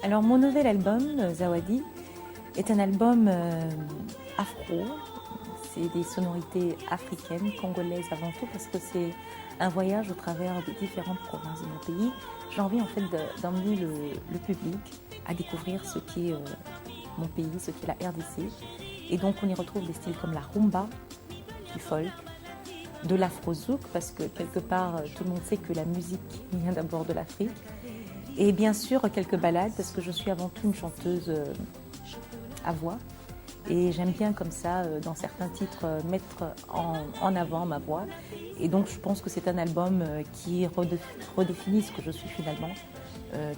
Alors mon nouvel album, Zawadi, est un album afro. C'est des sonorités africaines, congolaises avant tout, parce que c'est un voyage au travers des différentes provinces de mon pays. J'ai envie en fait d'emmener le public à découvrir ce qu'est mon pays, ce qu'est la RDC. Et donc on y retrouve des styles comme la rumba, du folk, de l'afro-zouk, parce que quelque part tout le monde sait que la musique vient d'abord de l'Afrique. Et bien sûr quelques ballades, parce que je suis avant tout une chanteuse à voix. Et j'aime bien comme ça, dans certains titres, mettre en avant ma voix. Et donc je pense que c'est un album qui redéfinit ce que je suis finalement.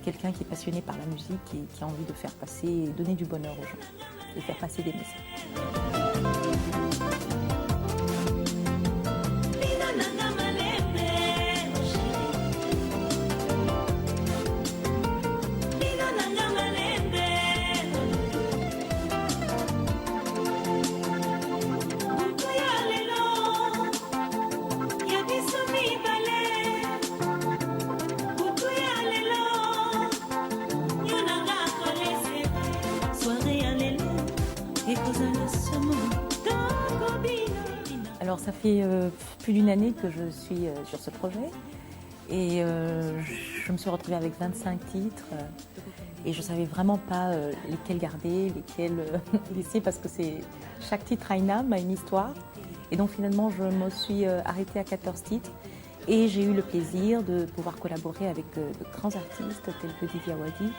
Quelqu'un qui est passionné par la musique et qui a envie de faire passer et donner du bonheur aux gens, et faire passer des messages. Alors ça fait plus d'une année que je suis sur ce projet et je me suis retrouvée avec 25 titres et je ne savais vraiment pas lesquels garder, lesquels laisser parce que chaque titre a une âme, a une histoire. Et donc finalement je me suis arrêtée à 14 titres et j'ai eu le plaisir de pouvoir collaborer avec de grands artistes tels que Didi Awadi,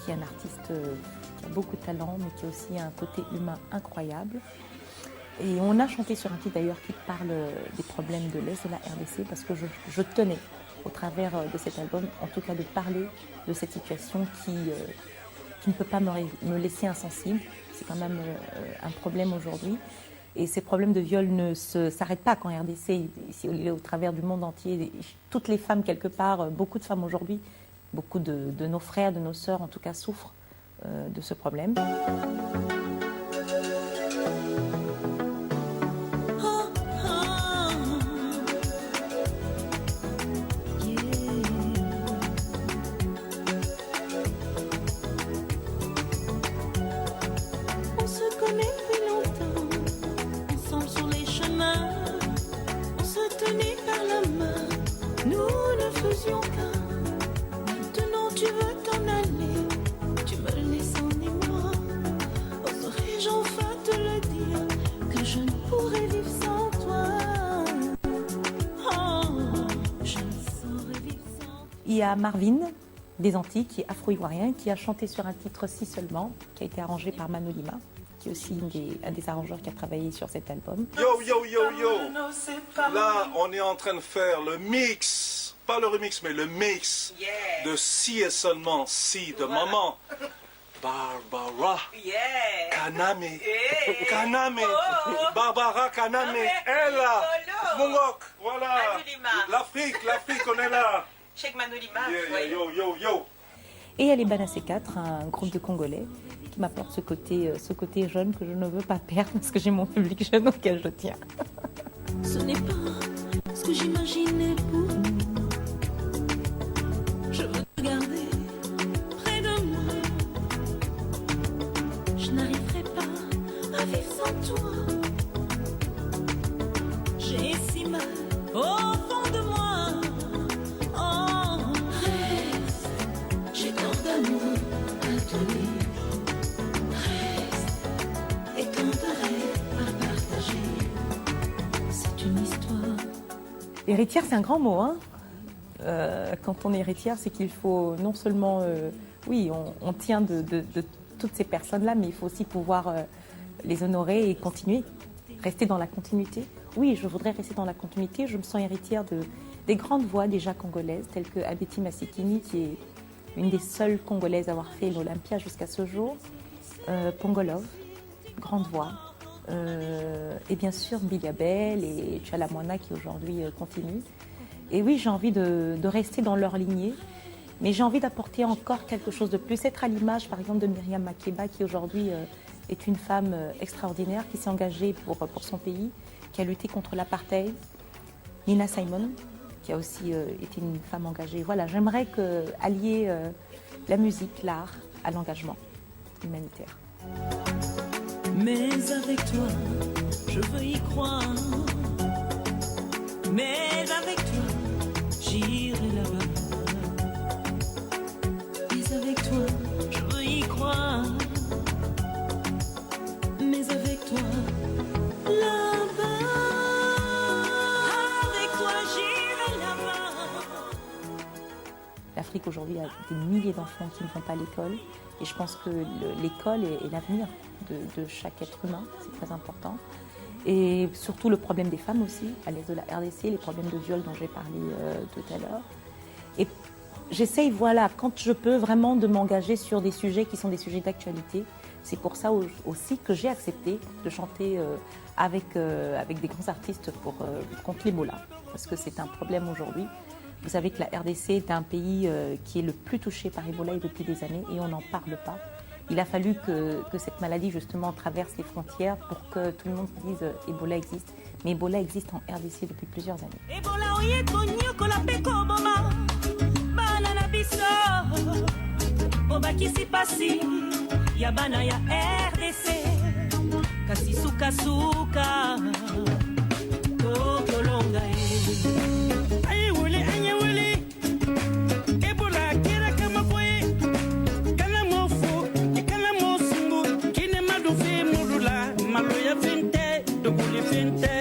qui est un artiste qui a beaucoup de talent mais qui a aussi un côté humain incroyable. Et on a chanté sur un titre d'ailleurs qui parle des problèmes de l'Est de la RDC parce que je tenais au travers de cet album en tout cas de parler de cette situation qui ne peut pas me laisser insensible. C'est quand même un problème aujourd'hui. Et ces problèmes de viol ne s'arrêtent pas qu'en RDC, ici au travers du monde entier. Toutes les femmes quelque part, beaucoup de femmes aujourd'hui, beaucoup de nos frères, de nos sœurs en tout cas souffrent de ce problème. Maintenant tu veux t'en aller, tu me laisses en émoi. Oserais-je enfin te le dire que je ne pourrais vivre sans toi. Oh, je ne saurais vivre sans toi. Il y a Marvin des Antilles, qui est afro-ivoirien, qui a chanté sur un titre Si seulement, qui a été arrangé par Mano Lima, qui est aussi un des arrangeurs qui a travaillé sur cet album. Yo, yo, yo, yo! Là, on est en train de faire le mix, pas le remix, mais le mix de Si et seulement Si de maman. Barbara Kaname. Kaname. Barbara Kaname. Elle là. Mongok. Voilà. L'Afrique, on est là. Cheikh Mano Lima. Yeah, yo, yo, yo. Et il y a les Bana C4, un groupe de Congolais, qui m'apporte ce côté jeune que je ne veux pas perdre parce que j'ai mon public jeune auquel je tiens. Ce n'est pas ce que j'imaginais pour nous. Je veux te garder près de moi. Je n'arriverai pas à vivre sans toi. J'ai si mal au fond de moi. Oh, reste, j'ai tant d'amour à te donner. Reste, et tant de rêves à partager. C'est une histoire. Héritière, c'est un grand mot, hein. Quand on est héritière, c'est qu'il faut non seulement, oui, on tient de toutes ces personnes-là, mais il faut aussi pouvoir les honorer et continuer, rester dans la continuité. Oui, je voudrais rester dans la continuité. Je me sens héritière des grandes voix déjà congolaises, telles que Abeti Masikini, qui est une des seules Congolaises à avoir fait l'Olympia jusqu'à ce jour, Pongolov, grande voix, et bien sûr Billy Abel et Tchala Moana qui aujourd'hui continue. Et oui, j'ai envie de rester dans leur lignée, mais j'ai envie d'apporter encore quelque chose de plus, être à l'image par exemple de Myriam Makeba qui aujourd'hui est une femme extraordinaire qui s'est engagée pour son pays, qui a lutté contre l'apartheid. Nina Simon, qui a aussi été une femme engagée. Voilà, j'aimerais allier la musique, l'art, à l'engagement humanitaire. Mais avec toi, je veux y croire. Mais avec toi, j'irai là-bas. Mais avec toi, je veux y croire. Mais avec toi, là-bas. Avec toi, j'irai là-bas. L'Afrique aujourd'hui a des milliers d'enfants qui ne vont pas à l'école et je pense que l'école est l'avenir de chaque être humain, c'est très important. Et surtout le problème des femmes aussi, à l'est de la RDC, les problèmes de viol dont j'ai parlé tout à l'heure. Et j'essaye, voilà, quand je peux vraiment de m'engager sur des sujets qui sont des sujets d'actualité. C'est pour ça aussi que j'ai accepté de chanter avec des grands artistes contre l'Ebola, parce que c'est un problème aujourd'hui. Vous savez que la RDC est un pays qui est le plus touché par Ebola depuis des années et on n'en parle pas. Il a fallu que cette maladie justement traverse les frontières pour que tout le monde dise Ebola existe. Mais Ebola existe en RDC depuis plusieurs années. Ebola oyekonyokola peko boma bana na biso obakisi pasi ya bana ya RDC kasi suka tolonga ayi wuli anye wuli Ebola kera kama boye kana mofu kana mosungu kine madufi mudula maloya finte doguli finte